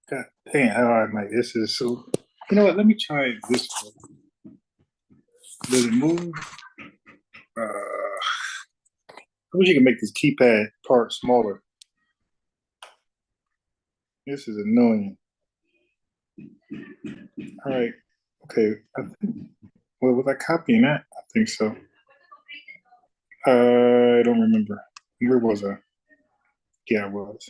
God dang, all right, Mike. This is so. You know what? Let me try it this way. Does it move? I wish you could make this keypad part smaller. This is annoying. All right. Okay. Well, was I copying that? I think so. I don't remember. Where was I? Yeah, I was.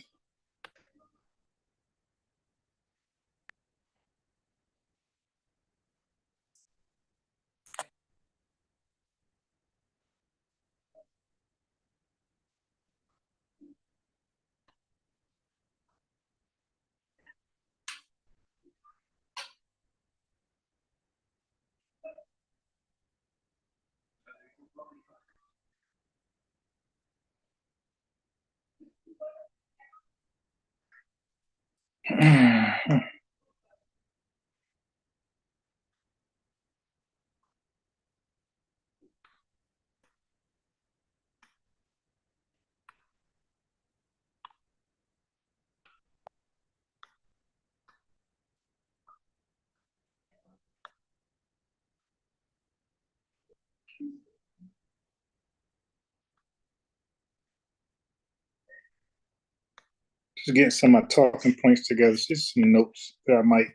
Just getting some of my talking points together. It's just some notes that I might.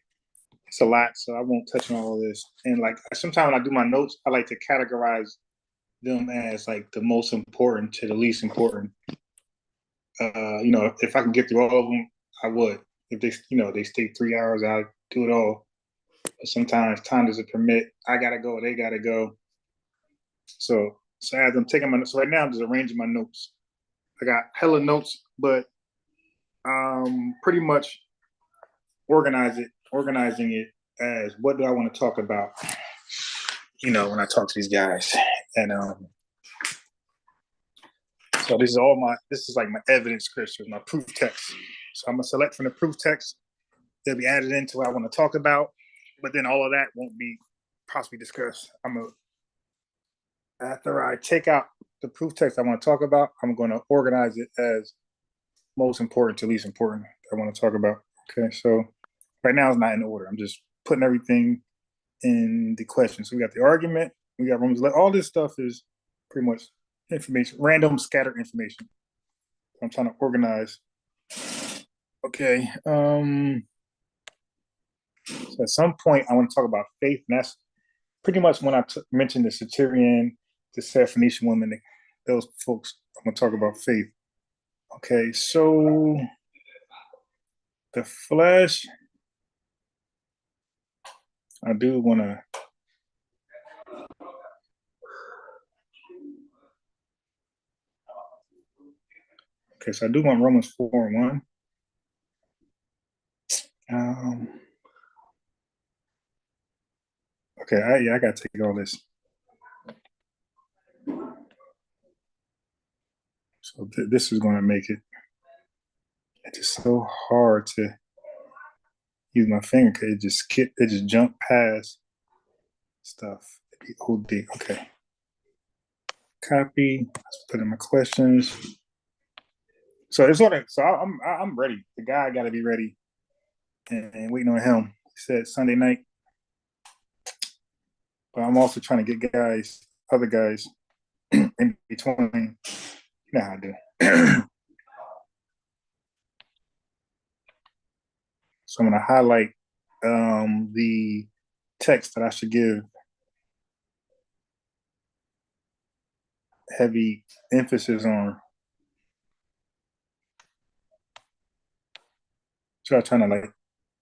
It's a lot, so I won't touch on all this. And like sometimes when I do my notes, I like to categorize them as like the most important to the least important. If I can get through all of them, I would. If they stay 3 hours, I'll do it all. But sometimes time doesn't permit. I gotta go. They gotta go. So as I'm taking my notes, so right now I'm just arranging my notes. I got hella notes, but pretty much organizing it as what do I want to talk about. When I talk to these guys, and so this is like my evidence scriptures, my proof text. So I'm gonna select from the proof text. They'll be added into what I want to talk about, but then all of that won't be possibly discussed. After I take out the proof text I want to talk about, I'm going to organize it as most important to least important I want to talk about. Okay, so right now it's not in order. I'm just putting everything in the question. So we got the argument, we got Romans. All this stuff is pretty much information, random scattered information. I'm trying to organize. Okay. So at some point, I want to talk about faith, and that's pretty much when I mentioned the Satirian, the Syrophoenician woman, those folks. I'm gonna talk about faith. Okay, so the flesh, I do want to. Okay, so I do want Romans 4:1. Um, okay, I gotta take all this. So this is going to make it. It's just so hard to use my finger because it just jump past stuff. It'd be OD. Okay. Copy. Let's put in my questions. So it's sort of. So I'm ready. The guy got to be ready, and waiting on him. He said Sunday night, but I'm also trying to get other guys, in between. You know how I do. So I'm going to highlight the text that I should give heavy emphasis on. So I'm trying to like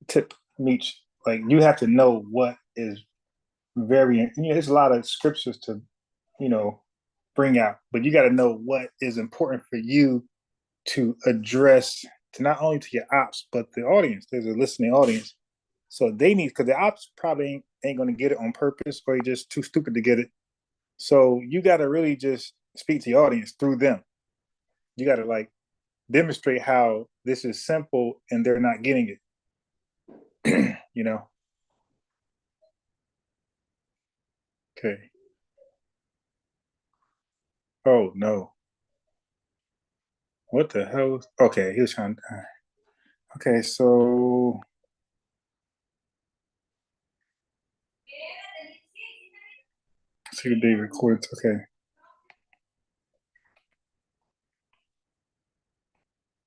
tip Meech, like you have to know what is there's a lot of scriptures to, you know, bring out, but you got to know what is important for you to address to not only to your ops, but the audience. There's a listening audience. So they need, because the ops probably ain't going to get it on purpose or you're just too stupid to get it. So you got to really just speak to your audience through them. You got to like demonstrate how this is simple and they're not getting it. you know, okay. Oh no. What the hell? Okay, he was trying. Okay, so see the day recorded. Okay.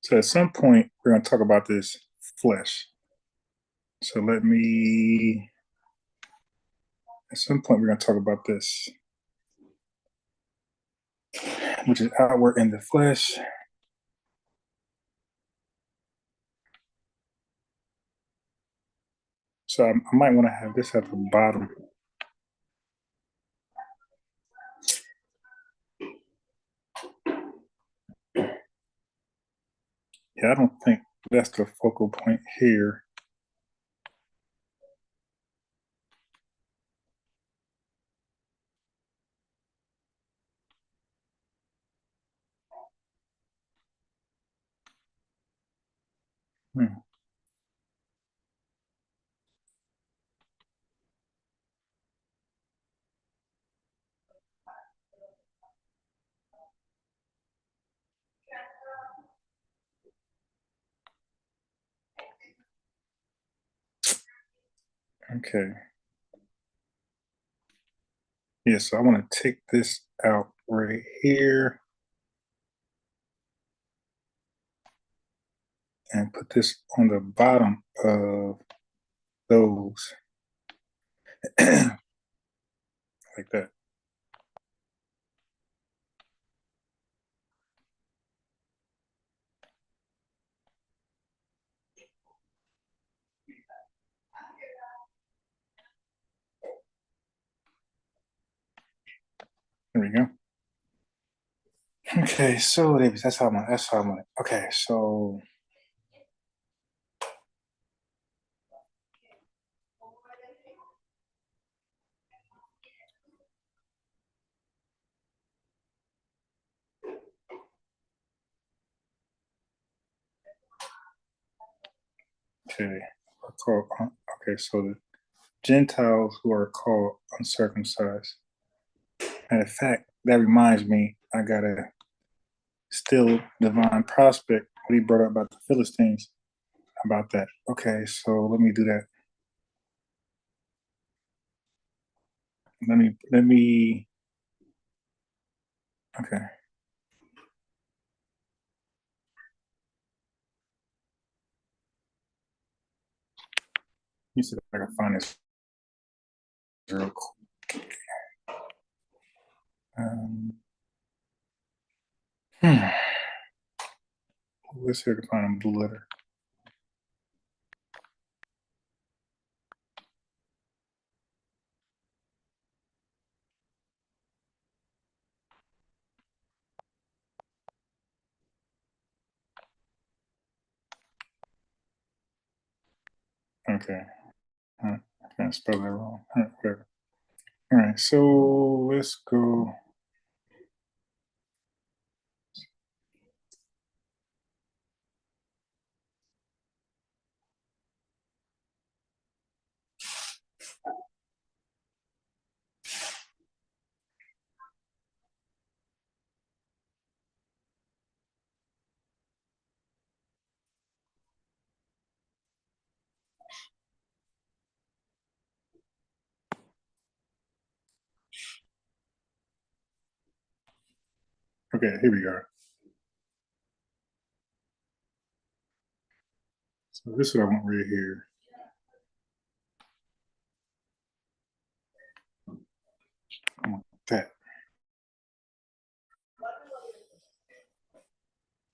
So at some point we're gonna talk about this flesh. So at some point we're gonna talk about this, which is outward in the flesh. So I might want to have this at the bottom. Yeah, I don't think that's the focal point here. Hmm. Okay. Yeah, so I want to take this out right here and put this on the bottom of those. Like that. There we go. Okay, so that's how I'm like, okay, so okay, okay, so the Gentiles who are called uncircumcised. And in fact, that reminds me, I gotta still divine prospect what he brought up about the Philistines about that. Okay, so let me do that. Let me okay. You see if I can find this real quick. Hmm. Let's see if I can find a blue letter. Okay. I can't spell that wrong. Whatever. All right, so let's go. Okay, here we go. So this is what I want right here. I want that.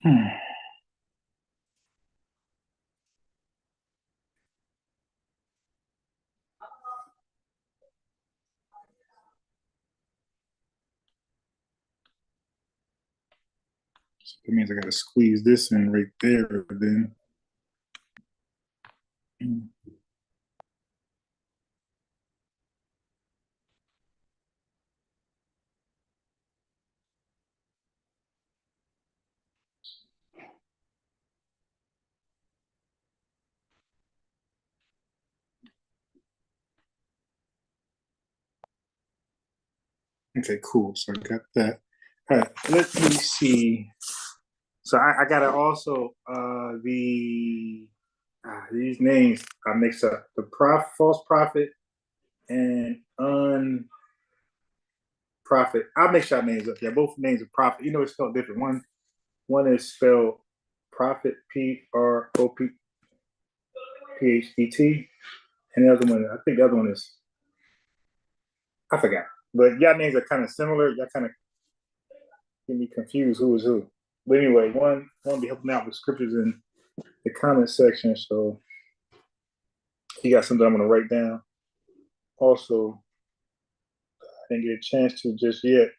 Hmm. So that means I got to squeeze this in right there. Then. Okay, cool. So I got that. All right, let me see. So I gotta also the These names I mix up. The false prophet and unprophet. I'll mix y'all names up. Yeah, both names are prophet. You know, it's spelled different. One is spelled prophet, Prophet, and the other one, I think the other one is, I forgot. But y'all names are kind of similar. Y'all kind of get me confused who is who. But anyway, one be helping out with scriptures in the comment section. So you got something I'm going to write down. Also, I didn't get a chance to just yet.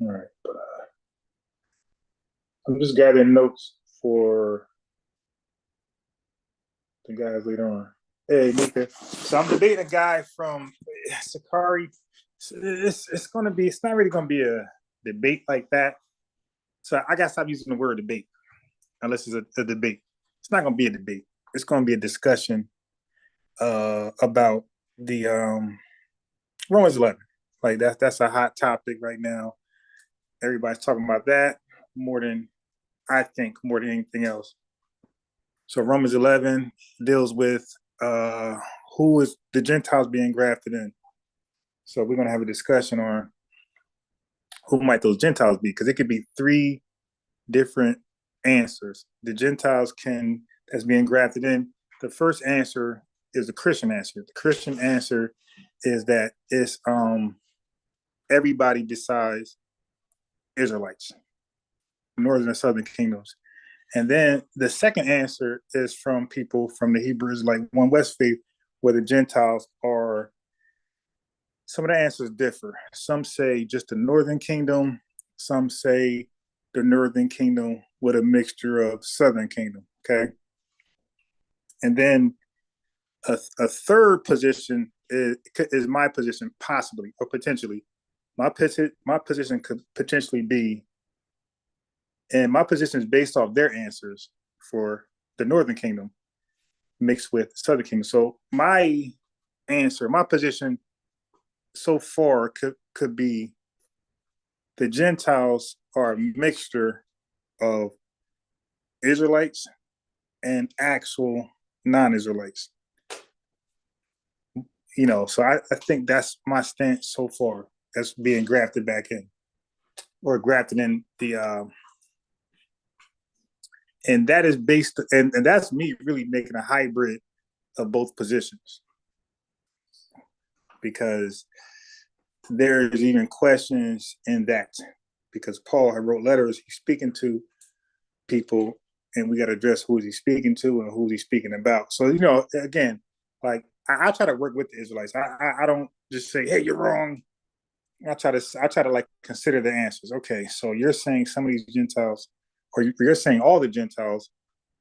All right, but I'm just gathering notes for the guys later on. Hey, Mika. So I'm debating a guy from Sakari. It's not really gonna be a debate like that. So I gotta stop using the word debate unless it's a debate. It's not gonna be a debate. It's gonna be a discussion about the Romans 11. Like that's a hot topic right now. Everybody's talking about that more than anything else. So Romans 11 deals with who is the Gentiles being grafted in. So we're going to have a discussion on who might those Gentiles be, because it could be three different answers. The Gentiles that's being grafted in. The first answer is the Christian answer. The Christian answer is that it's everybody besides Israelites, northern and southern kingdoms. And then the second answer is from people from the Hebrews, like One West faith, where the Gentiles are. Some of the answers differ. Some say just the northern kingdom. Some say the northern kingdom with a mixture of southern kingdom. Okay. And then a third position is my position, possibly or potentially. My position could potentially be, and my position is based off their answers for the northern kingdom mixed with the southern kingdom. So my position so far could be the Gentiles are a mixture of Israelites and actual non-Israelites. You know, so I think that's my stance so far as being grafted back in, or grafted in the and that is based, and that's me really making a hybrid of both positions, because there's even questions in that, because Paul had wrote letters, he's speaking to people, and we got to address who is he speaking to and who he's speaking about. So, you know, again, like I try to work with the Israelites. I don't just say, hey, you're wrong. I try to like consider the answers. Okay, so you're saying some of these Gentiles, or you're saying all the Gentiles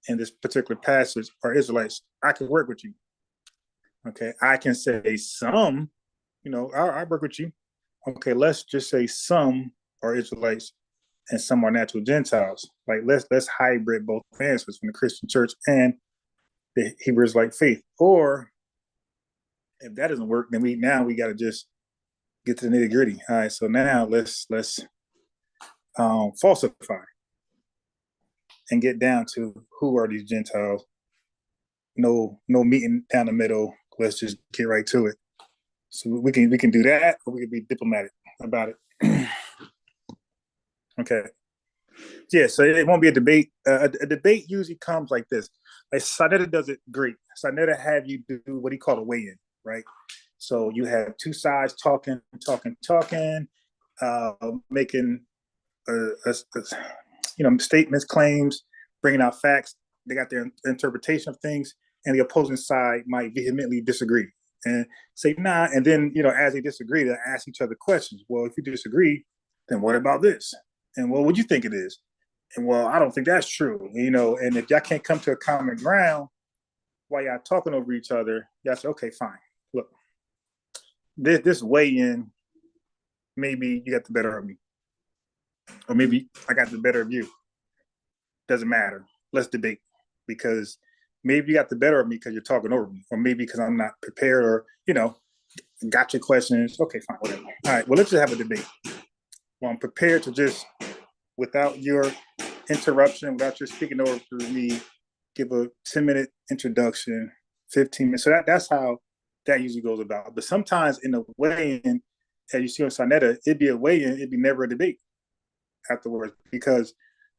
in this particular passage are Israelites. I can work with you. Okay, I can say some, you know, I'll work with you. Okay, let's just say some are Israelites and some are natural Gentiles. Like let's hybrid both answers from the Christian church and the Hebrew Israelite faith. Or if that doesn't work, then we got to just get to the nitty gritty. All right, so now let's falsify and get down to who are these Gentiles. No meeting down the middle. Let's just get right to it. So we can do that, or we can be diplomatic about it. Okay. Yeah, so it won't be a debate. A debate usually comes like this. Like Sanetta does it great. Sanetta have you do what he called a weigh-in, right? So you have two sides talking, making statements, claims, bringing out facts. They got their interpretation of things, and the opposing side might vehemently disagree and say nah. And then as they disagree, they ask each other questions. Well, if you disagree, then what about this? And well, what do you think it is? And well, I don't think that's true. And if y'all can't come to a common ground while y'all talking over each other, y'all say, okay, fine. Look, this weigh-in, maybe you got the better of me, or maybe I got the better of you. Doesn't matter. Let's debate, because maybe you got the better of me because you're talking over me, or maybe because I'm not prepared, or got your questions. Okay, fine, whatever. All right, well, let's just have a debate. I'm prepared to just, without your interruption, without your speaking over for me, give a 10-minute introduction, 15 minutes. So that's how that usually goes about. But sometimes in the weigh-in, as you see on Sonetta, it'd be a weigh-in, it'd be never a debate afterwards, because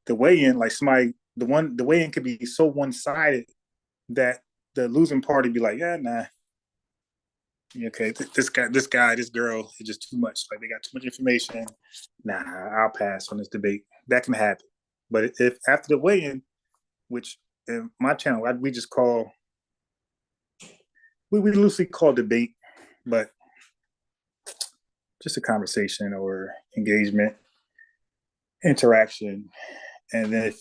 the weigh-in, like the weigh-in could be so one-sided that the losing party be like, yeah, nah, okay, this girl is just too much. Like, they got too much information. Nah, I'll pass on this debate. That can happen. But if after the weigh-in, which in my channel we just call, we loosely call debate, but just a conversation or engagement, interaction. And then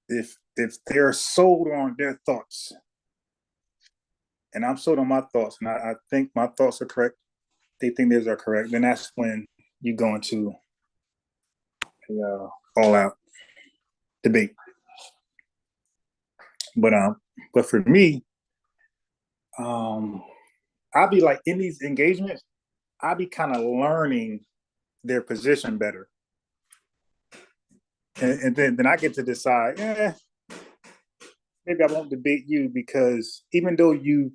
if they're sold on their thoughts, and I'm sold on my thoughts, and I think my thoughts are correct, they think theirs are correct, then that's when you go into a all-out debate. But for me, I'll be like, in these engagements, I'll be kind of learning their position better. And then I get to decide, maybe I won't debate you, because even though you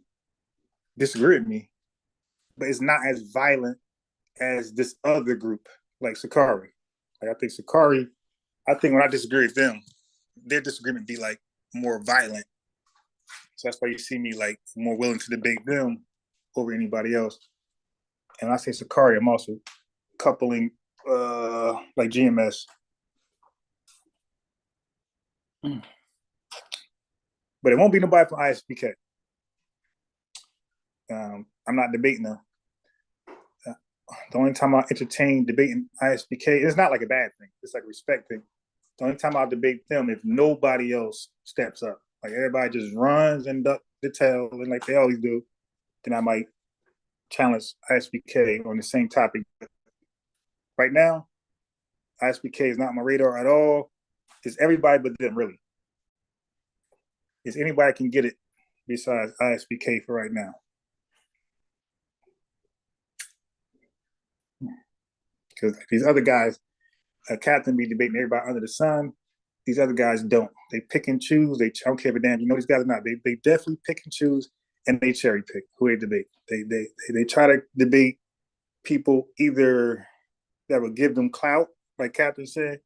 disagree with me, but it's not as violent as this other group, like Sakari. Like, I think when I disagree with them, their disagreement be like more violent. So that's why you see me like more willing to debate them over anybody else. And when I say Sakari, I'm also coupling like GMS. But it won't be nobody from ISBK. I'm not debating them. The only time I entertain debating ISBK, it's not like a bad thing. It's like a respect thing. The only time I'll debate them if nobody else steps up. Like, everybody just runs and duck the tail, and like they always do, then I might challenge ISBK on the same topic. Right now, ISBK is not on my radar at all. It's everybody but them, really. It's anybody can get it besides ISBK for right now. Because these other guys, Captain be debating everybody under the sun. These other guys don't. They pick and choose. I don't care if damn you know these guys or not. They definitely pick and choose, and they cherry pick who they debate. They try to debate people either that would give them clout, like Captain said,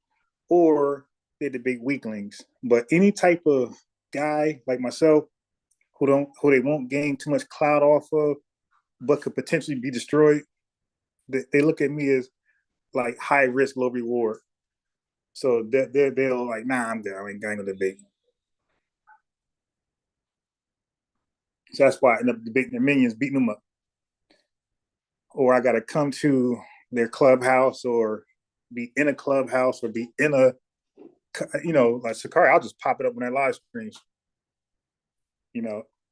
or they debate weaklings. But any type of guy like myself who they won't gain too much clout off of, but could potentially be destroyed, they look at me as like high risk, low reward. So they'll like, nah, I'm good. I ain't gonna debate. So that's why I end up debating their minions, beating them up. Or I gotta come to their clubhouse, or be in a clubhouse, or be in a, like Sakari, I'll just pop it up on their live streams,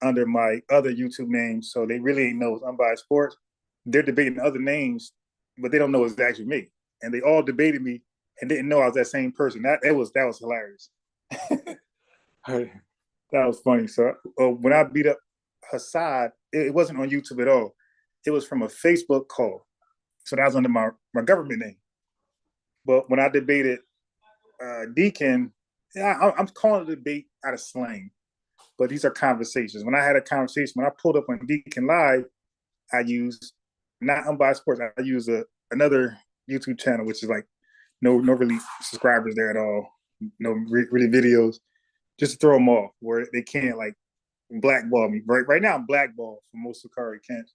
under my other YouTube name. So they really ain't know it's Unbiased Sports. They're debating other names, but they don't know it's actually me. And they all debated me and didn't know I was that same person. That was hilarious. That was funny. So when I beat up Hassad, it wasn't on YouTube at all. It was from a Facebook call. So that was under my government name. But when I debated Deacon, I'm calling it a debate out of slang. But these are conversations. When I had a conversation, when I pulled up on Deacon Live, I used not Unbiased Sports. I use another YouTube channel, which is like no really subscribers there at all, no really videos, just to throw them off where they can't like blackball me. Right now, I'm blackballed for most Sakari camps.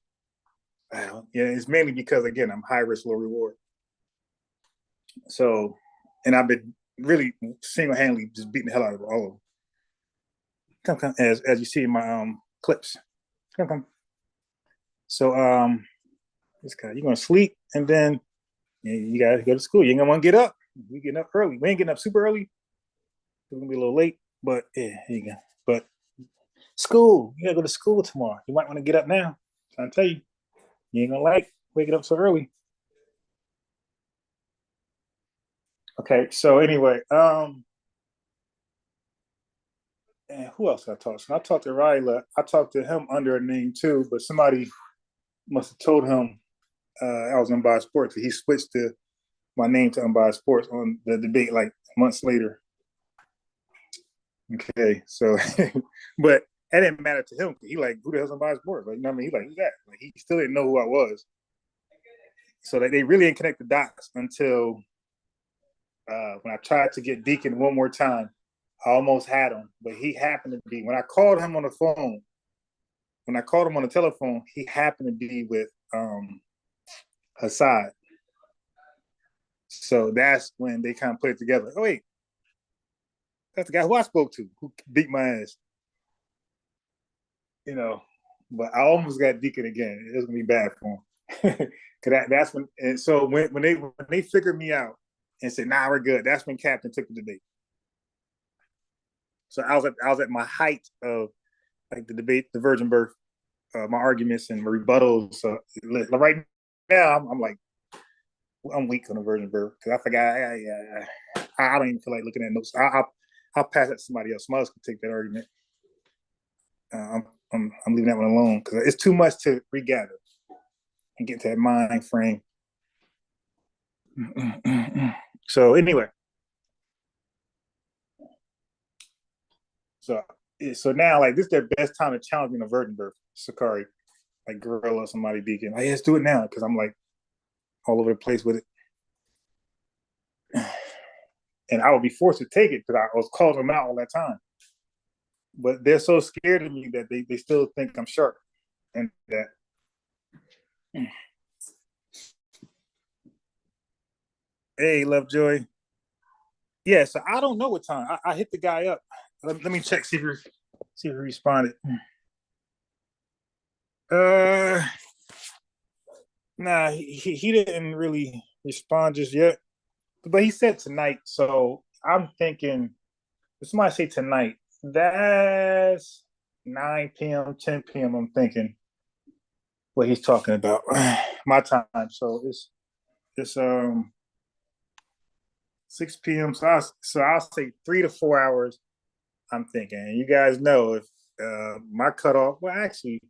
Yeah, it's mainly because, again, I'm high risk, low reward. So, and I've been really single-handedly just beating the hell out of all of them. Come, as you see in my clips. Come. So this guy, you're gonna sleep, and then you gotta go to school. You ain't gonna want to get up. We getting up early. We ain't getting up super early. We're gonna be a little late, but yeah, here you go. But school, you gotta go to school tomorrow. You might want to get up now. I'm trying to tell you, you ain't gonna like waking up so early. Okay, so anyway, and who else I talked to? I talked to Ryla. I talked to him under a name too, but somebody must have told him I was Unbiased Sports. He switched to my name to Unbiased Sports on the debate like months later. Okay, so but that didn't matter to him. He like, who the hell's Unbiased Sports? Like, you know what I mean? He like, who's that? Like, he still didn't know who I was. So like, they really didn't connect the dots until when I tried to get Deacon one more time. I almost had him, but he happened to be when I called him on the phone. When I called him on the telephone, he happened to be with Hassad. So that's when they kind of put it together. Oh wait, that's the guy who I spoke to who beat my ass. You know, but I almost got Deacon again. It was gonna be bad for him. Cause that's when. And so when they figured me out and said, "Nah, we're good," that's when Captain took the debate. So I was at my height of like the debate, the virgin birth, my arguments and my rebuttals. Right now, I'm like, I'm weak on the virgin birth because I forgot. I don't even feel like looking at notes. I'll pass that to somebody else. Somebody else can take that argument. I'm leaving that one alone because it's too much to regather and get to that mind frame. So anyway, so now like this is their best time to challenge me in a virgin birth. Sakari, like Gorilla, somebody Deacon. Like, let's do it now because I'm like all over the place with it. And I would be forced to take it because I was calling them out all that time. But they're so scared of me that they still think I'm sharp. And that hey, Lovejoy. Yeah, so I don't know what time. I hit the guy up. Let me check, see if he responded. Uh nah, he didn't really respond just yet. But he said tonight, so I'm thinking if somebody say tonight, that's 9 p.m., 10 p.m. I'm thinking what he's talking about. My time. So it's 6 p.m. So I'll say 3 to 4 hours. I'm thinking. And you guys know if my cutoff. Well, actually,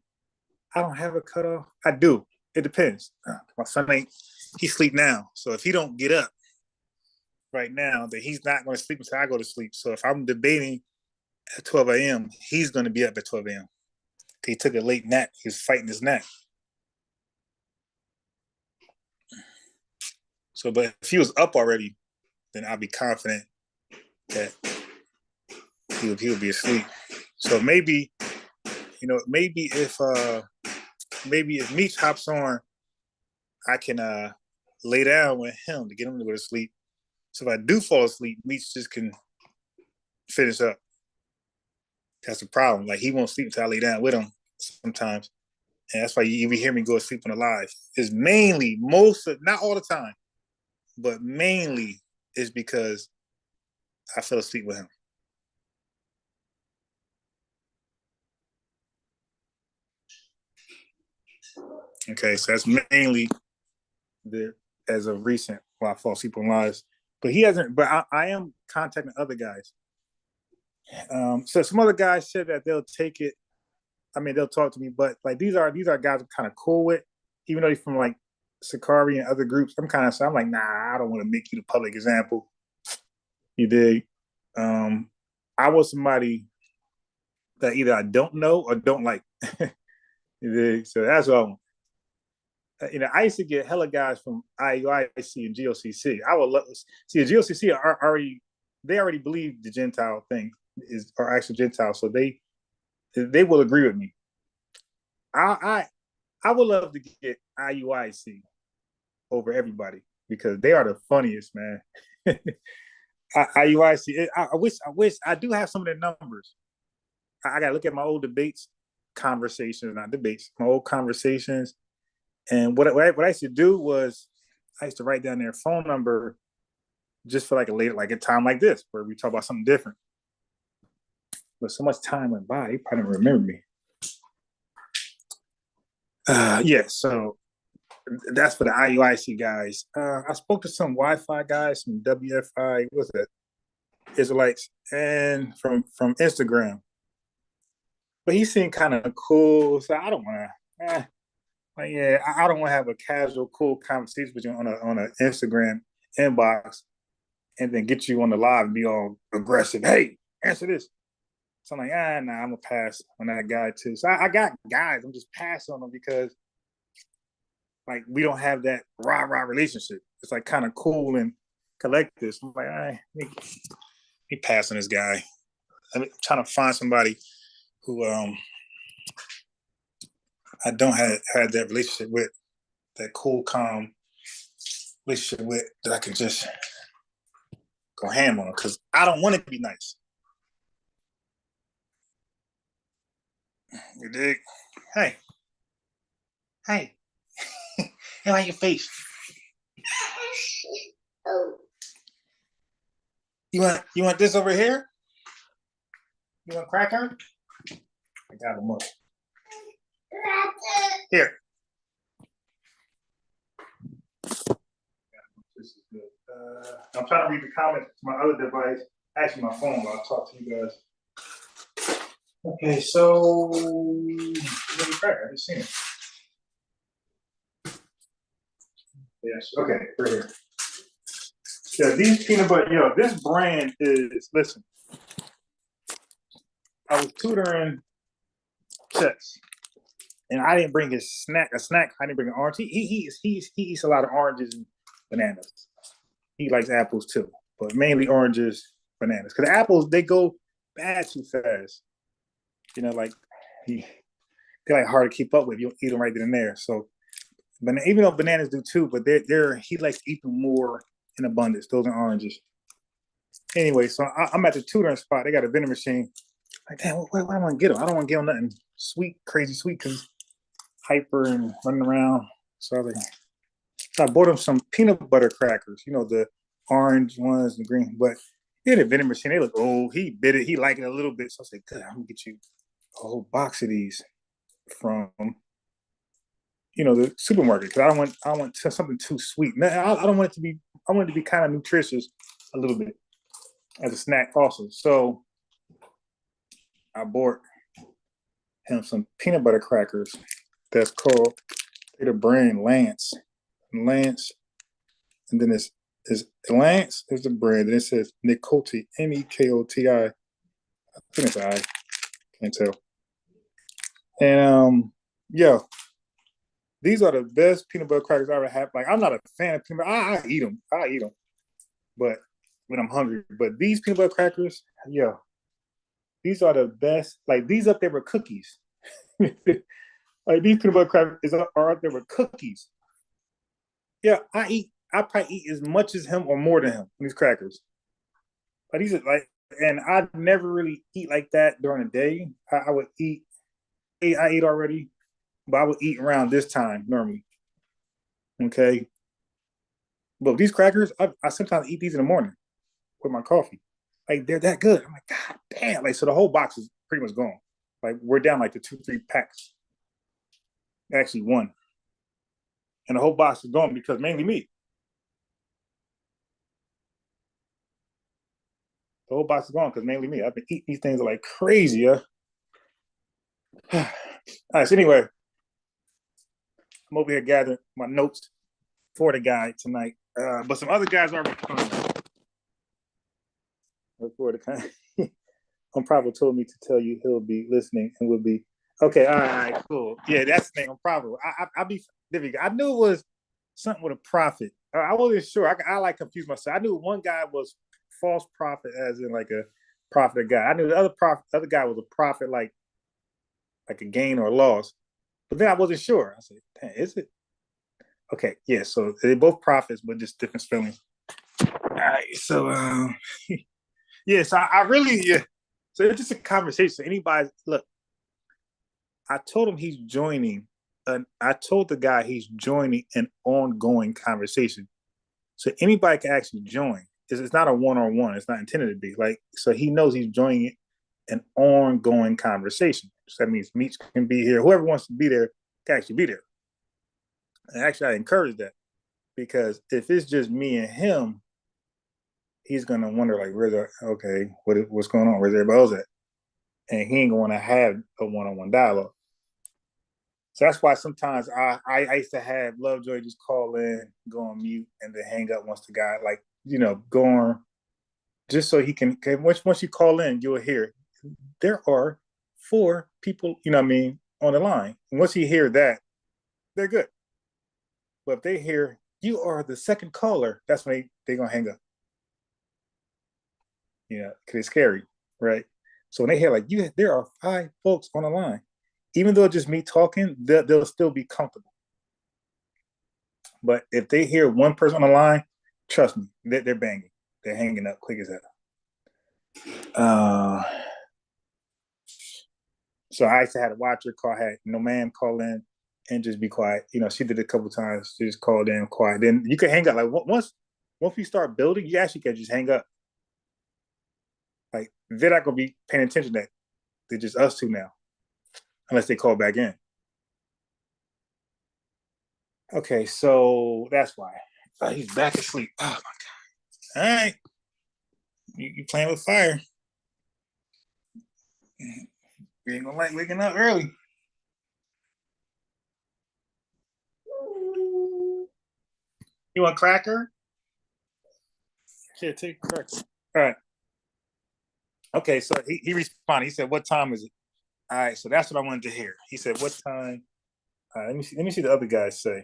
I don't have a cutoff. I do. It depends. My son ain't. He sleep now. So if he don't get up right now, then he's not going to sleep until I go to sleep. So if I'm debating at 12 a.m., he's going to be up at 12 a.m. He took a late nap. He was fighting his nap. So, but if he was up already, then I'll be confident that he'll be asleep. So maybe, maybe if Meech hops on, I can lay down with him to get him to go to sleep. So if I do fall asleep, Meech just can finish up. That's the problem. Like he won't sleep until I lay down with him sometimes. And that's why you hear me go to sleep on the live. It's mainly not all the time, but mainly is because I fell asleep with him. Okay, so that's mainly as of recent when I fall asleep on lives. But he hasn't. But I am contacting other guys. So some other guys said that they'll take it. I mean, they'll talk to me, but like these are guys I'm kind of cool with, even though they're from like Sakari and other groups. I'm like, nah, I don't want to make you the public example. You dig? I was somebody that either I don't know or don't like. You dig? So that's what I want. I used to get hella guys from IUIC and GOCC. I would love see the GOCC they already believe the Gentile thing are actual Gentile, so they will agree with me. I would love to get IUIC over everybody because they are the funniest, man. IUIC. I wish I do have some of their numbers. I gotta look at my old debates, conversations, not debates, my old conversations. And what I used to do was I used to write down their phone number just for like a time like this where we talk about something different. But so much time went by, he probably don't remember me. Yeah, so that's for the IUIC guys. I spoke to some Wi-Fi guys, some WFI, what's that? Israelites, and from Instagram. But he seemed kind of cool, so I don't want to. I don't want to have a casual, cool conversation with you on a Instagram inbox and then get you on the live and be all aggressive. Hey, answer this. So I'm like, nah, I'm gonna pass on that guy too. So I got guys, I'm just passing on them because like we don't have that rah-rah relationship. It's like kind of cool and collective. So I'm like, all right, me passing this guy. I'm trying to find somebody who I don't have had that relationship with, that cool, calm relationship with, that I can just go ham on, because I don't want it to be nice. You dig? Hey, hey, hey, like your face. You want this over here? You want cracker? I got them up. Here. This is good. I'm trying to read the comments to my other device. Actually, my phone. I'll talk to you guys. Okay, so cracker. I just seen it. Yes. Okay, right here. Yeah, these peanut butter. This brand is. Listen, I was tutoring chess, and I didn't bring his snack. I didn't bring an orange. He eats a lot of oranges and bananas. He likes apples too, but mainly oranges, bananas. Because apples, they go bad too fast. Like they're like hard to keep up with. You'll eat them right then and there. So, but even though bananas do too, but he likes to eat them more in abundance. Those are oranges. Anyway, so I'm at the tutoring spot. They got a vending machine. Like, damn, why do I want to get them? I don't want to get them nothing sweet, crazy sweet, because hyper and running around. So I bought him some peanut butter crackers. The orange ones, the green. But in the vending machine, they look old. He bit it. He liked it a little bit. So I said, good, I'm gonna get you a whole box of these from the supermarket, because I don't want something too sweet. I don't want it to be. I want it to be kind of nutritious a little bit as a snack also. So I bought him some peanut butter crackers. That's called the brand Lance. Lance, and then it's Lance is the brand, and it says Nicoti, Nekoti. I think it's I. Can't tell. And these are the best peanut butter crackers I ever had. Like, I'm not a fan of peanut butter. I eat them. But when I'm hungry. But these peanut butter crackers, these are the best. Like, these up there with cookies. Like, these peanut butter crackers are up there with cookies. Yeah, I probably eat as much as him or more than him these crackers. But these are like, and I never really eat like that during the day. I would eat. I eat already, but I would eat around this time normally. Okay. But these crackers, I sometimes eat these in the morning with my coffee. Like, they're that good. I'm like, God damn. Like, so the whole box is pretty much gone. Like, we're down like the 2-3 packs. Actually, one. And the whole box is gone because mainly me. The whole box is gone because mainly me. I've been eating these things like crazy, yeah. All right, so anyway, I'm over here gathering my notes for the guy tonight. But some other guys are coming. For the kind. Probably told me to tell you he'll be listening and will be okay. All right, cool. Yeah, that's the name. Probably. I be. I knew it was something with a prophet. I wasn't sure. I like confused myself. I knew one guy was false prophet, as in like a prophet guy. I knew the other guy was a prophet, like a gain or a loss. But then I wasn't sure. I said, is it? Okay, yeah. So they're both prophets, but just different spellings. All right. So yes, I really So it's just a conversation. Anybody look, I told him he's joining. I told the guy he's joining an ongoing conversation. So anybody can actually join. It's not a one-on-one. It's not intended to be like. So he knows he's joining an ongoing conversation. So that means Meech can be here. Whoever wants to be there can actually be there. And actually, I encourage that, because if it's just me and him, he's gonna wonder like, what's going on? Where's everybody else at? And he ain't gonna want to have a one-on-one dialogue. So that's why sometimes I used to have Lovejoy just call in, go on mute, and then hang up once the guy like go on just so he can. Once you call in, you'll hear there are four people. You know what I mean on the line. And once you hear that, they're good. But if they hear you are the second caller, that's when they're gonna hang up. Because it's scary, right? So when they hear like there are five folks on the line, even though it's just me talking, they'll still be comfortable. But if they hear one person on the line, trust me, they're banging. They're hanging up quick as hell. So I used to have a watcher call, had no man call in and just be quiet. She did it a couple times. She just called in quiet. Then you can hang up. Like once we start building, you actually can just hang up. Like they're not gonna be paying attention to that. They're just us two now, unless they call back in. Okay, so that's why. Oh, he's back asleep. Oh my god! All right, you playing with fire? You ain't gonna like waking up early. You want cracker? Here, take a cracker. All right. Okay, so he responded. He said, "What time is it?" All right, so that's what I wanted to hear. He said, "What time?" All right, let me see. Let me see the other guys say.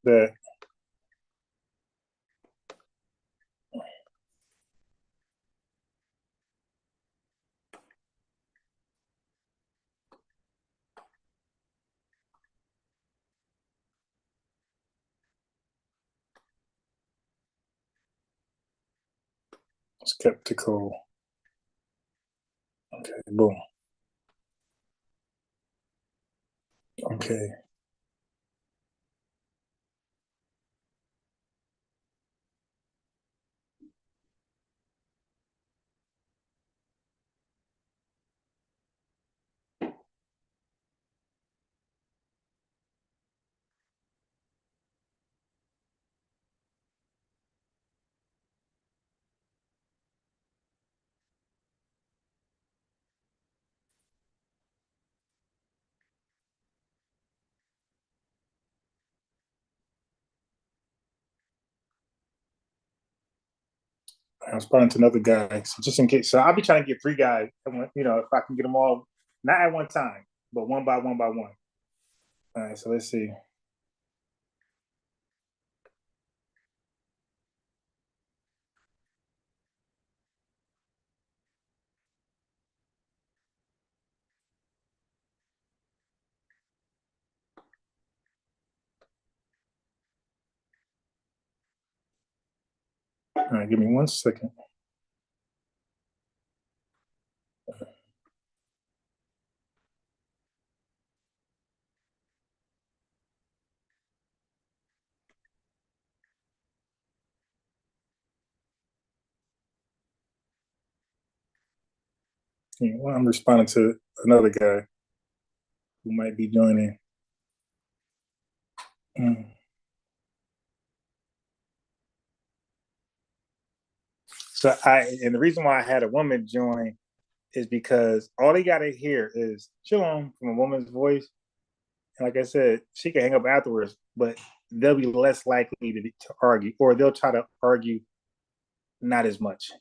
That skeptical. Okay, boom. Okay. I'm responding to another guy. So just in case. So I'll be trying to get three guys. If I can get them all, not at one time, but one by one by one. All right. So let's see. All right. Give me 1 second. I'm responding to another guy who might be joining. Mm. And the reason why I had a woman join is because all they gotta hear is "shalom" from a woman's voice, and like I said, she can hang up afterwards, but they'll be less likely to argue, or they'll try to argue not as much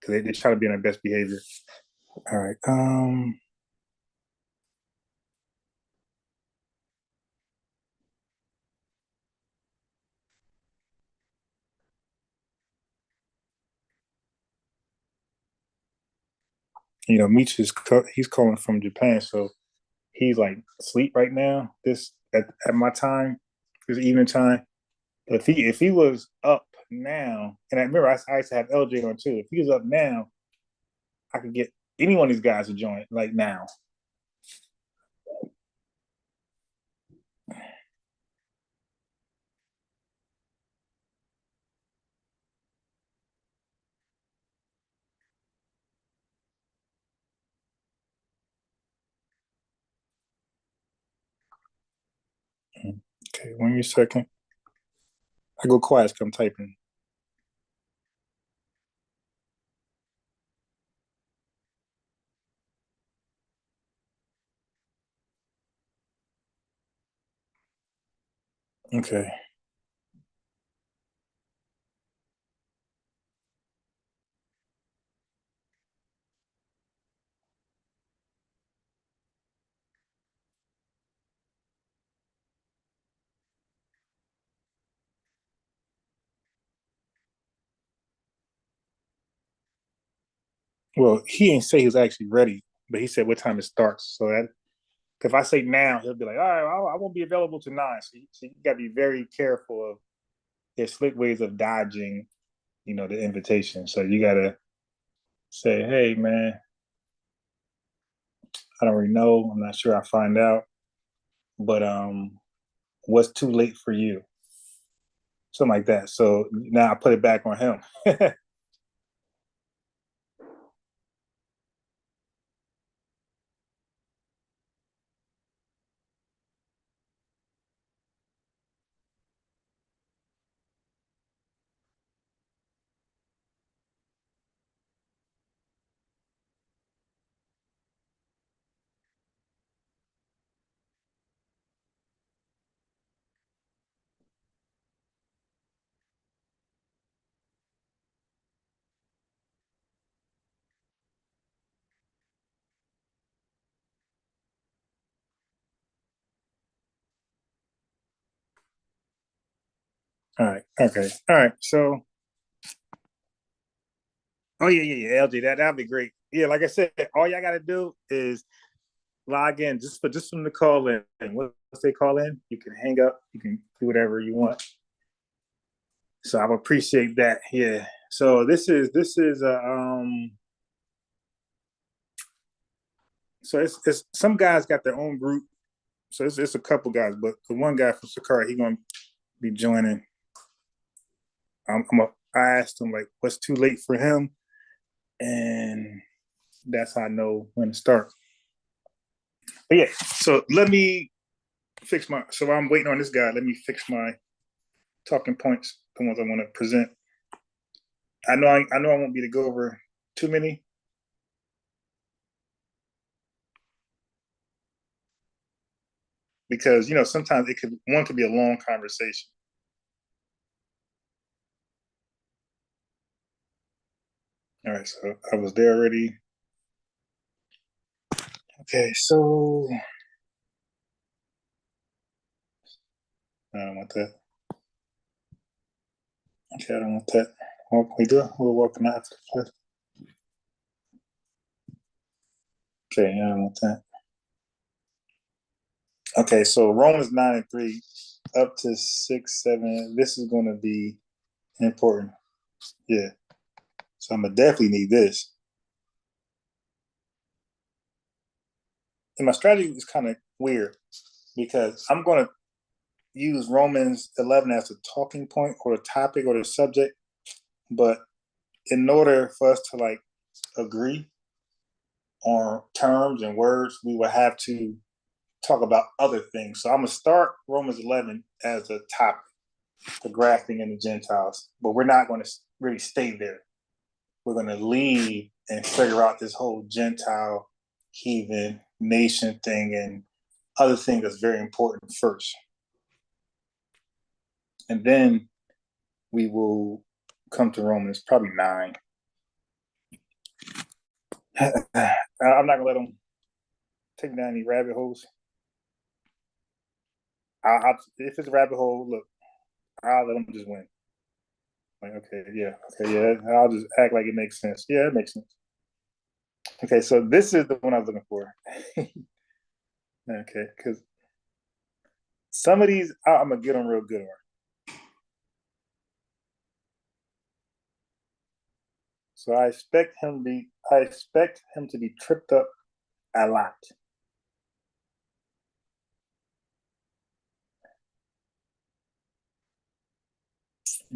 because they try to be on their best behavior. All right. Meech he's calling from Japan, so he's like asleep right now. This at my time, this evening time. If he was up now, and I remember I used to have LJ on too. If he was up now, I could get any one of these guys to join like now. Okay, 1 second. I go quiet because I'm typing. Okay. Well, he didn't say he was actually ready, but he said what time it starts. So that if I say now, he'll be like, all right, I won't be available till 9. So you got to be very careful of his slick ways of dodging, the invitation. So you got to say, hey, man, I don't really know. I'm not sure. I'll find out. But what's too late for you? Something like that. So now I put it back on him. All right. Okay. All right. So, oh yeah. LG, that'd be great. Yeah, like I said, all y'all got to do is log in just from the call in. And once they call in, you can hang up. You can do whatever you want. So I appreciate that. Yeah. So this is so it's some guys got their own group. So it's a couple guys, but the one guy from Sakara, he gonna be joining. I asked him like what's too late for him, and that's how I know when to start. But yeah, so let me fix my. So I'm waiting on this guy. Let me fix my talking points, the ones I want to present. I know I won't be to go over too many. Because sometimes one could be a long conversation. All right, so I was there already. Okay, so I don't want that. Okay, I don't want that. What can we do? We're walking out to the cliff. Okay, I don't want that. Okay, so Romans 9:3 up to 6:7. This is going to be important. Yeah, so I'm gonna definitely need this. And my strategy is kind of weird because I'm going to use Romans 11 as a talking point or a topic or the subject, but in order for us to like agree on terms and words, we will have to talk about other things. So I'm gonna start Romans 11 as a topic, the grafting in the Gentiles, but we're not going to really stay there. We're going to leave and figure out this whole Gentile, heathen, nation thing and other thing that's very important first, and then we will come to Romans probably 9. I'm not gonna let them take down any rabbit holes. If it's a rabbit hole, look, I'll let them just win. Like, okay, yeah. I'll just act like it makes sense. Yeah, it makes sense. Okay, so this is the one I was looking for. Okay, because some of these I'm gonna get them real good on. So I expect him to be tripped up a lot.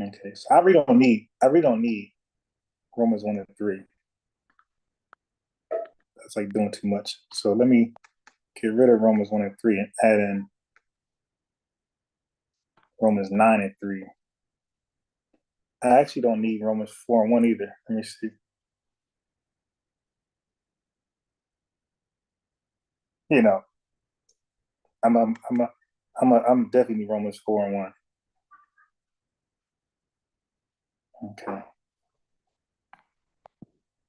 Okay, so I really don't need Romans 1 and 3. That's like doing too much. So let me get rid of Romans 1 and 3 and add in Romans 9:3. I actually don't need Romans 4:1 either. Let me see. You know, I'm definitely Romans 4:1. Okay.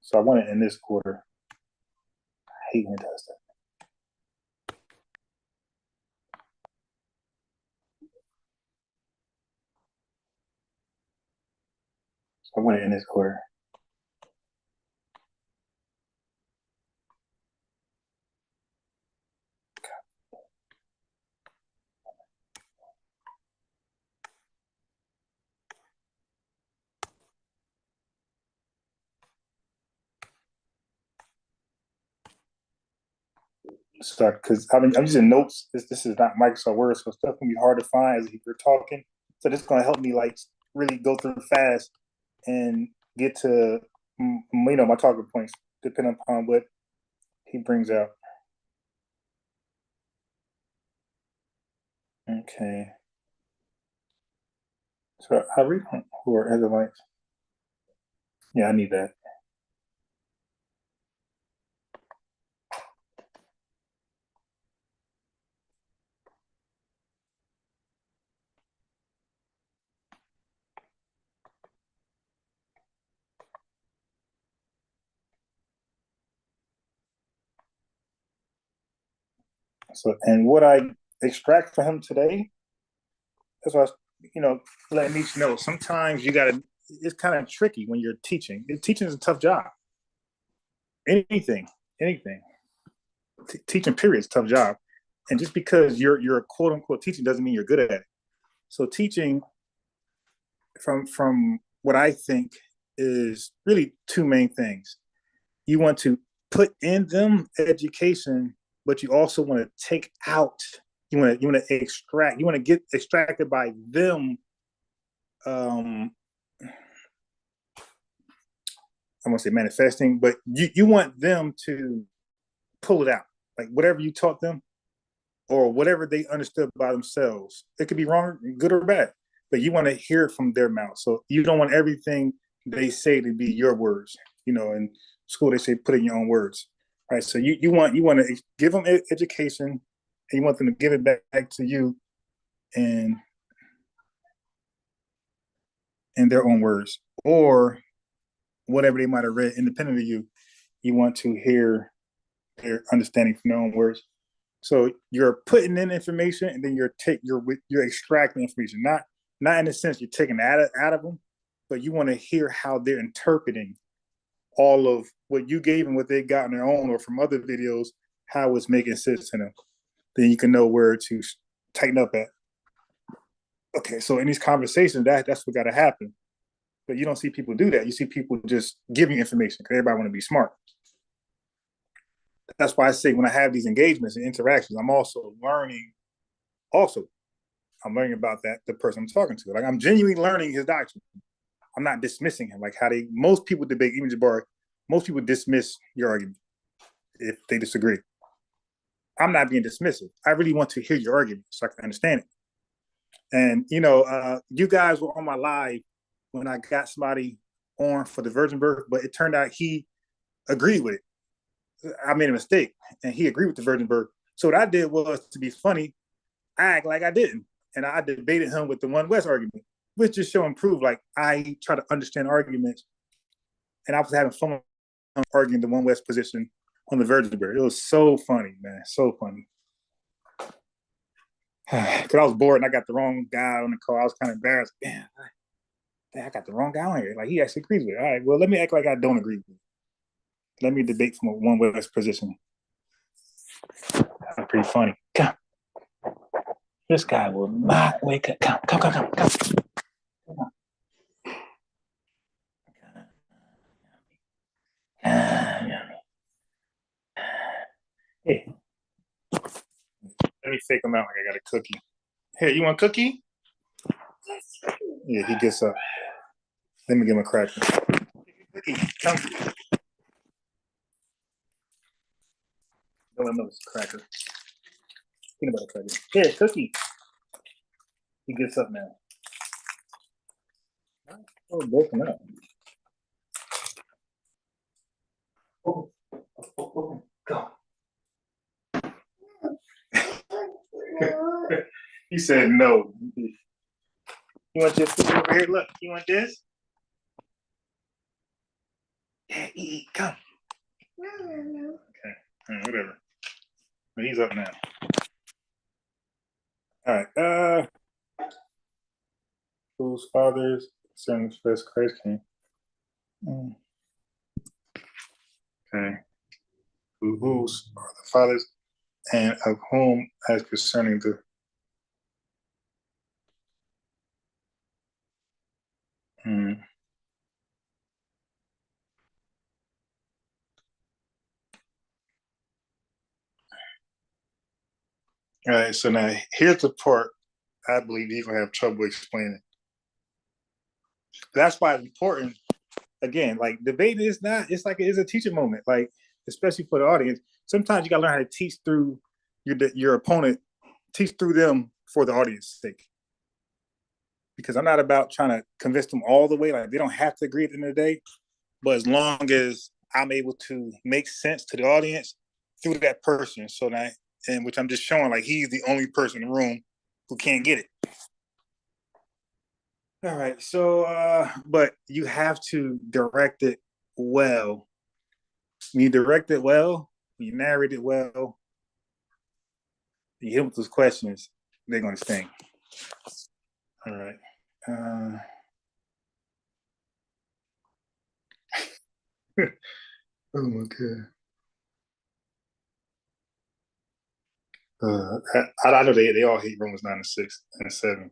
So I want it in this quarter. I hate when it does that. So I want it in this quarter. Start because I'm using notes. This is not Microsoft Word, so stuff can be hard to find as we're talking. So this is going to help me like really go through fast and get to my talking points depending upon what he brings out. Okay. So I read who are Israelites. Yeah, I need that. So and what I extract for him today, that's why I was, letting each know. Sometimes you gotta. It's kind of tricky when you're teaching. Teaching is a tough job. Anything, anything. Teaching period is a tough job, and just because you're a quote unquote teaching doesn't mean you're good at it. So teaching, from what I think, is really two main things. You want to put in them education, but you also want to take out. You want to extract. You want to get extracted by them. I won't say manifesting, but you want them to pull it out, like whatever you taught them or whatever they understood by themselves. It could be wrong, good or bad, but you want to hear it from their mouth. So you don't want everything they say to be your words. In school they say put in your own words, right? So you want to give them education, and you want them to give it back to you in their own words, or whatever they might have read independent of you. You want to hear their understanding from their own words. So you're putting in information, and then you're extracting information. Not in the sense you're taking out of them, but you want to hear how they're interpreting all of what you gave and what they got on their own or from other videos, how it's making sense to them. Then you can know where to tighten up at. Okay, so in these conversations, that's what got to happen. But you don't see people do that. You see people just giving information because everybody want to be smart. That's why I say when I have these engagements and interactions, I'm also learning. Also, I'm learning about the person I'm talking to. Like I'm genuinely learning his doctrine. I'm not dismissing him. Like most people debate, even Jabbar, most people dismiss your argument if they disagree. I'm not being dismissive. I really want to hear your argument so I can understand it. And you guys were on my live when I got somebody on for the virgin birth, but it turned out he agreed with it. I made a mistake, and he agreed with the virgin birth. So what I did was, to be funny, I act like I didn't, and I debated him with the One West argument, which just show and prove like I try to understand arguments, and I was having fun arguing the One West position on the virgin birth. It was so funny, man, so funny. Because I was bored and I got the wrong guy on the call. I was kind of embarrassed. Man, I got the wrong guy on here. Like he actually agrees with it. All right, well, let me act like I don't agree with it. Let me debate from a One West position. That's pretty funny. Come. This guy will not wake up. Come. Come on. Hey. Let me fake him out like I got a cookie. Here, you want a cookie? Yeah, he gets up. Let me give him a cracker. Cookie, come. Don't let him know it's a cracker. Peanut butter cracker. Here, cookie. He gets up now. Oh, broken up. Oh, go. He said no. You want your food over here? Look, you want this? Yeah, eat. Come. No. Okay, whatever. But he's up now. All right. Whose fathers concerning first Christ came? Okay. Whose are the fathers, and of whom as concerning the. All right. So now here's the part I believe you're gonna have trouble explaining. That's why it's important. Again, like debating is not. It's like it's a teaching moment. Like especially for the audience. Sometimes you gotta learn how to teach through your opponent. Teach through them for the audience's sake. Because I'm not about trying to convince them all the way. Like they don't have to agree at the end of the day. But as long as I'm able to make sense to the audience through that person, so that and which I'm just showing like he's the only person in the room who can't get it. All right. So but you have to direct it well. When you direct it well, when you narrate it well, you hit them with those questions, they're gonna sting. All right. Oh my god. I know they all hate Romans 9 and 6 and 7.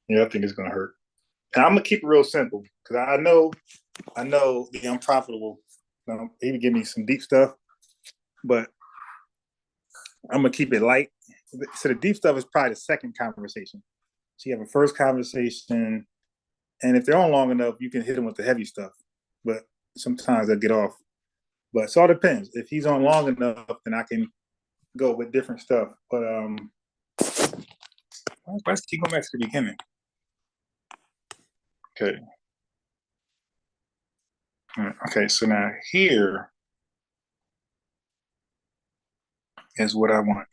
Yeah, I think it's gonna hurt. And I'm gonna keep it real simple because I know the unprofitable. He would give me some deep stuff, but I'm gonna keep it light. So the deep stuff is probably the second conversation. So you have a first conversation, and if they're on long enough, you can hit them with the heavy stuff. But sometimes they'll get off. But so it all depends. If he's on long enough, then I can go with different stuff. But let's keep going back to the beginning. Okay. Okay, so now here is what I want.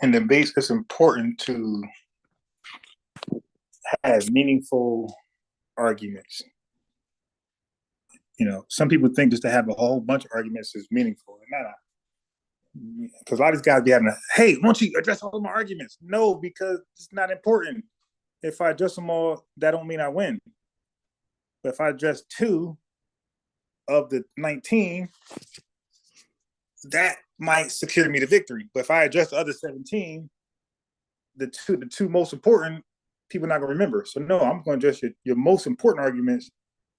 In the base, it's important to have meaningful arguments. You know, some people think just to have a whole bunch of arguments is meaningful. Because a lot of these guys be having hey, why don't you address all of my arguments? No, because it's not important. If I address them all, that don't mean I win. But if I address 2 of the 19, that might secure me the victory. But if I address the other 17, the two most important, people are not going to remember. So no, I'm going to address your most important arguments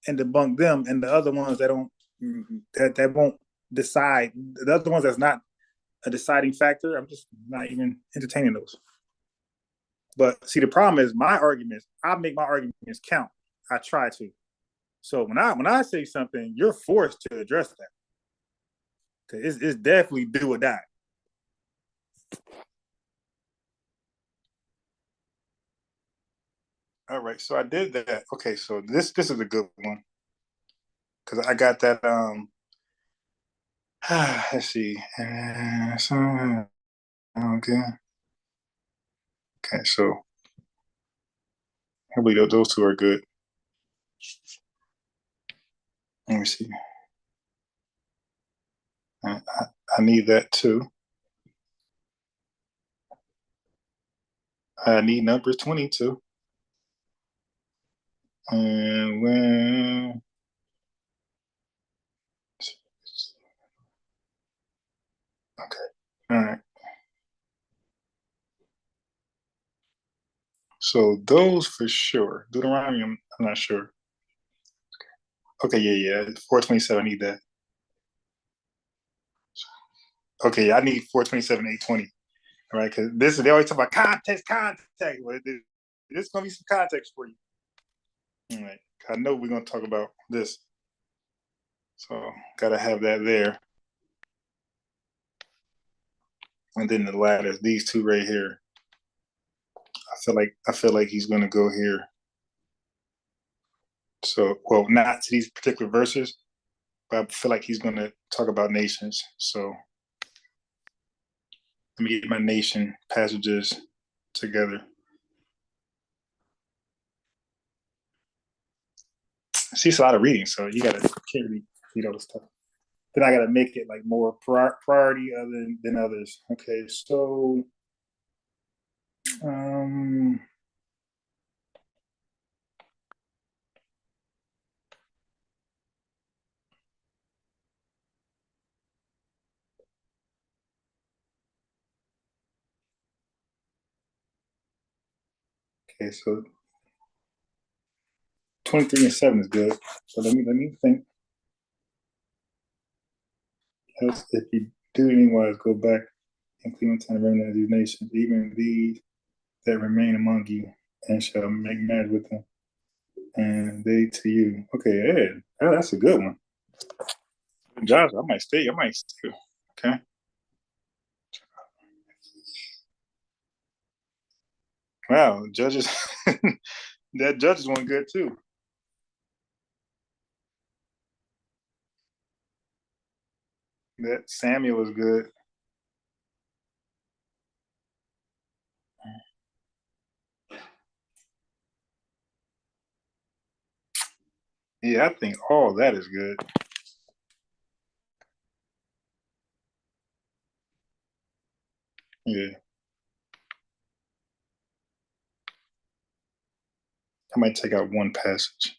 and debunk them, and the other ones that won't decide. The other ones that's not a deciding factor, I'm just not even entertaining those. But see, the problem is I make my arguments count. I try to. So when I say something, you're forced to address that. It's definitely do or die. All right, so I did that. Okay, so this is a good one because I got that. Let's see. Okay. Okay, so I believe those two are good. Let me see. I need that too. I need Numbers 22. And when okay, all right. So those for sure. Deuteronomy, I'm not sure. Okay, yeah. 427, I need that. Okay, yeah, I need 427, 820. All right, because this is they always talk about context. But there's gonna be some context for you. All right. I know we're gonna talk about this. So gotta have that there. And then the ladders, these two right here. I feel like he's gonna go here. So well, not to these particular verses, but I feel like he's gonna talk about nations. So let me get my nation passages together. See, it's a lot of reading, so you gotta can't really read all the stuff. Then I gotta make it like more priority other than others. Okay, so um okay, so 23 and 7 is good. So let me think. Else, if you do anyways, go back and clean unto the remnant of these nations, even these that remain among you, and shall make marriage with them, and they to you. Okay, yeah, that's a good one. Josh, I might stay. I might stay. Okay. Wow, judges. That judges one good too. That Samuel was good. Yeah, I think all that is good. Yeah, I might take out one passage.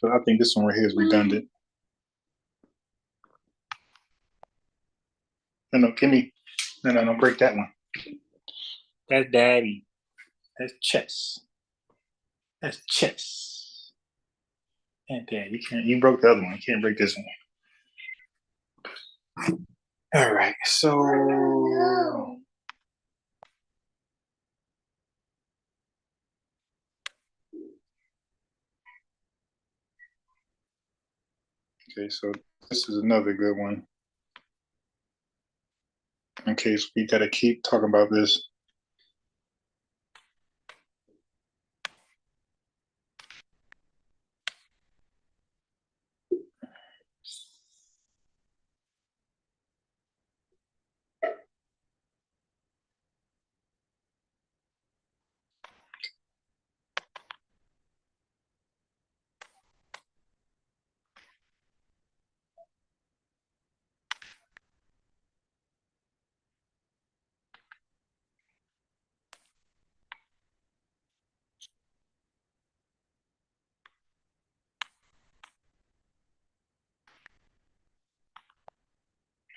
So I think this one right here is redundant. No, no, give me. No, don't break that one. That's daddy. That's chess. That's chess. And dad, you can't. You broke the other one. You can't break this one. All right. So okay. So this is another good one. In case we gotta keep talking about this.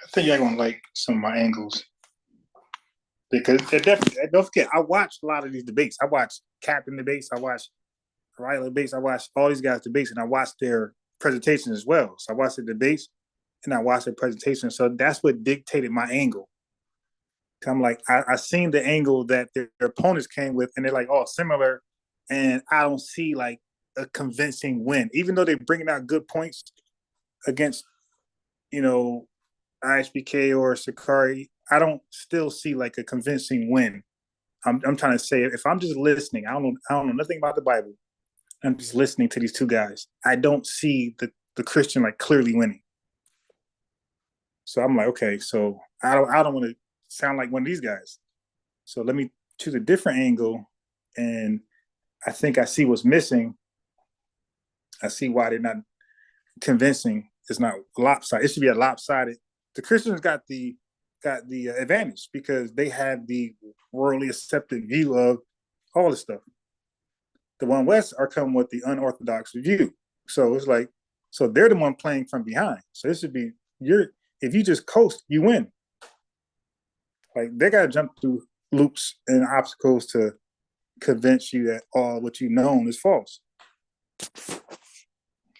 I think y'all gonna like some of my angles because they're definitely. Don't forget, I watch a lot of these debates. I watch Captain debates. I watch Riley debates. I watch all these guys debates, and I watch their presentations as well. So I watch the debates and I watched their presentation. So that's what dictated my angle. I'm like, I seen the angle that their opponents came with, and they're like, oh, similar, and I don't see like a convincing win, even though they're bringing out good points against, you know, ISBK or Sakari. I don't still see like a convincing win. I'm trying to say if I'm just listening, I don't know nothing about the Bible. I'm just listening to these two guys. I don't see the Christian like clearly winning. So I'm like, okay, so I don't want to sound like one of these guys. So let me choose a different angle and I think I see what's missing. I see why they're not convincing. It's not lopsided. It should be a lopsided. The Christians got the advantage because they have the worldly accepted view of all this stuff. The one West are coming with the unorthodox view. So it's like, so they're the one playing from behind. So it should be if you just coast, you win. Like they gotta jump through loops and obstacles to convince you that all what you known is false.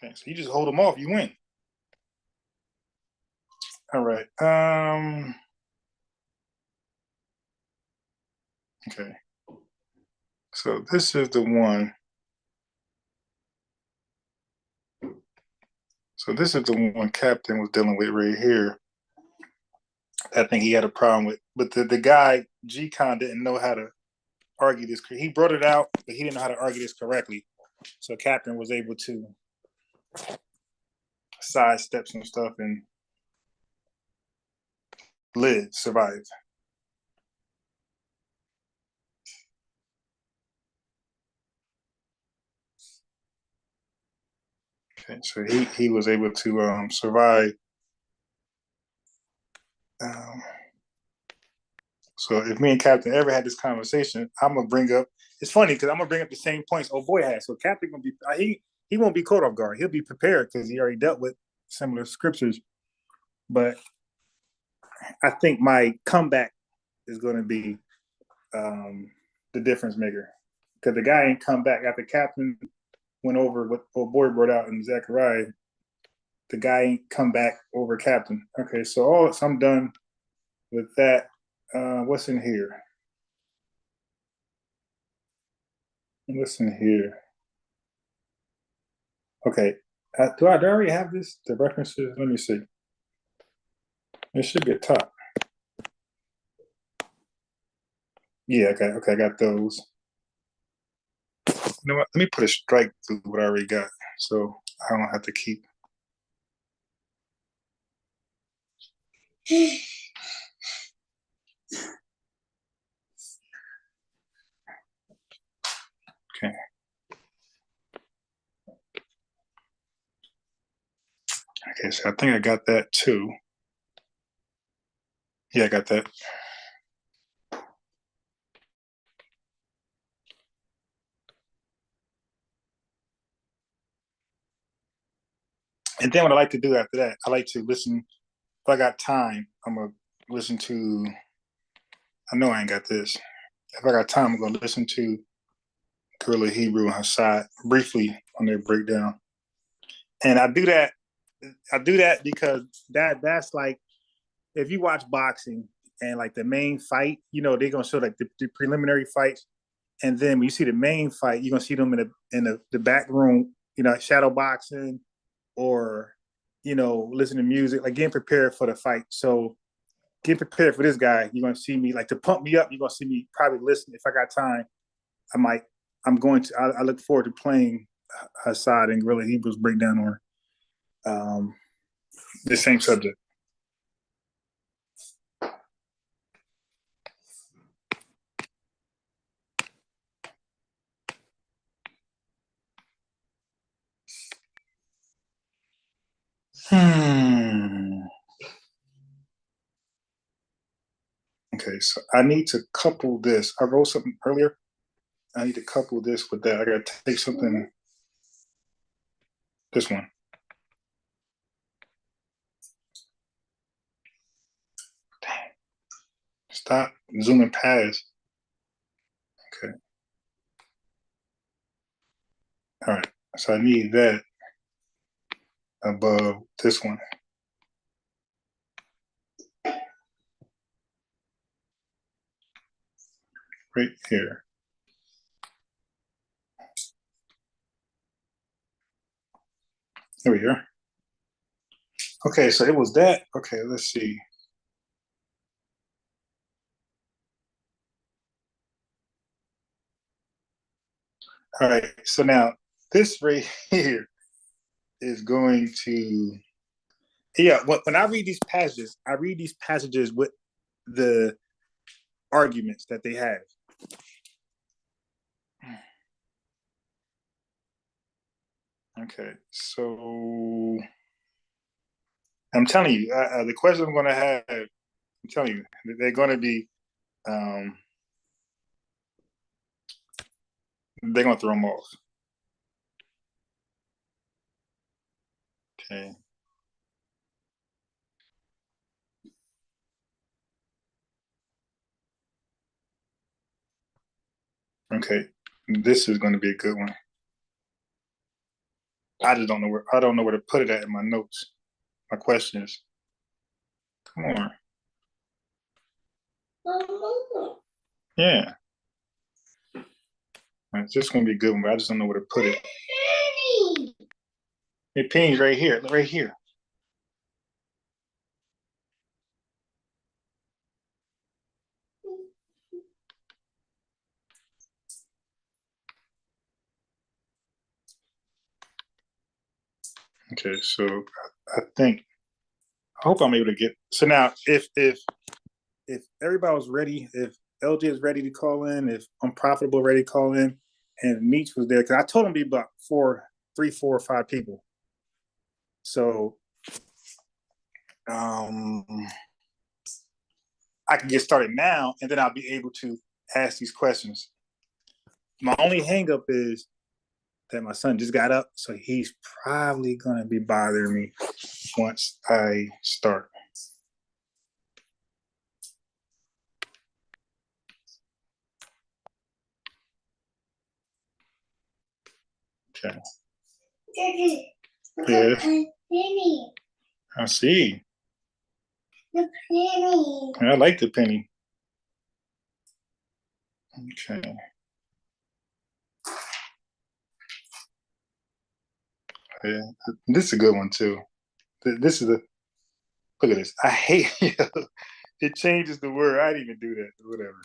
Okay, so you just hold them off, you win. All right. Okay. So this is the one. So this is the one Captain was dealing with right here. I think he had a problem with, but the guy G-Con didn't know how to argue this. He brought it out, but he didn't know how to argue this correctly. So Captain was able to sidestep some stuff and survived. Okay, so he was able to survive. So if me and Captain ever had this conversation, I'm gonna bring up. It's funny because I'm gonna bring up the same points old boy had. So Captain gonna be he won't be caught off guard. He'll be prepared because he already dealt with similar scriptures. But I think my comeback is gonna be the difference maker because the guy ain't come back after Captain went over what old boy brought out in Zechariah. The guy ain't come back over Captain. Okay, so I'm done with that. What's in here? What's in here? Okay. Do I already have this? The references? Let me see. It should be at top. Yeah, okay, I got those. You know what? Let me put a strike through what I already got so I don't have to keep. Okay. Okay, so I think I got that too. Yeah, I got that. And then what I like to do after that, I like to listen. If I got time, I'm gonna listen to. I know I ain't got this. If I got time, I'm gonna listen to Gorilla Hebrew and Hassad briefly on their breakdown. And I do that because that's like if you watch boxing and like the main fight, they're gonna show like the preliminary fights, and then when you see the main fight, you're gonna see them in the back room, shadow boxing or listen to music, like getting prepared for the fight. So get prepared for this guy. You're gonna see me like to pump me up. You're gonna see me probably listen if I got time. I look forward to playing Hassad and Gorilla Hebrew's breakdown on the same subject. Okay, so I need to couple this. I wrote something earlier. I need to couple this with that. I got to take something. This one. Dang. Stop zooming past. Okay. All right. So I need that above this one. Right here. There we go. Okay, so it was that. Okay, let's see. All right, so now this right here is going to, when I read these passages with the arguments that they have. Okay, so I'm telling you, the questions I'm going to have, I'm telling you, they're going to be, um, they're going to throw them off. Okay. Okay, this is going to be a good one. I just don't know where to put it at in my notes. My questions. Come on. Yeah, it's just going to be a good one, but I just don't know where to put it. Your penny's right here, right here. Okay, so I think I hope I'm able to get. So now, if everybody was ready, if LJ is ready to call in, if Unprofitable ready to call in, and Meach was there, because I told him to be about 3, 4, or 5 people. So I can get started now, and then I'll be able to ask these questions. My only hangup is that my son just got up, so he's probably gonna be bothering me once I start. Okay. Yes. I see. The penny. I like the penny. Okay. Yeah, this is a good one too. This is a look at this. I hate it changes the word. I didn't even do that. Whatever.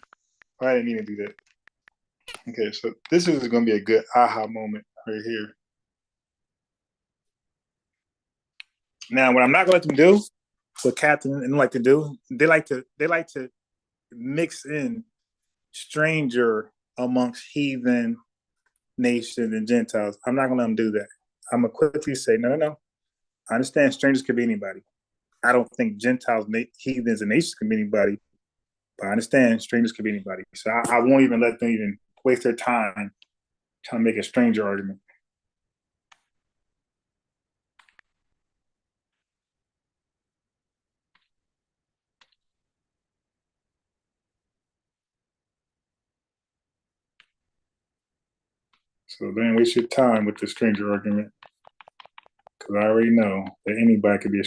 I didn't even do that. Okay, so this is going to be a good aha moment right here. Now, what I'm not going to let them do, what Captain and like to do, they like to mix in stranger amongst heathen nations and Gentiles. I'm not going to let them do that. I'm going to quickly say, no. I understand strangers could be anybody. I don't think Gentiles, heathens, and nations can be anybody. But I understand strangers could be anybody. So I won't even let them even waste their time trying to make a stranger argument. So don't waste your time with the stranger argument. Because I already know that anybody could be a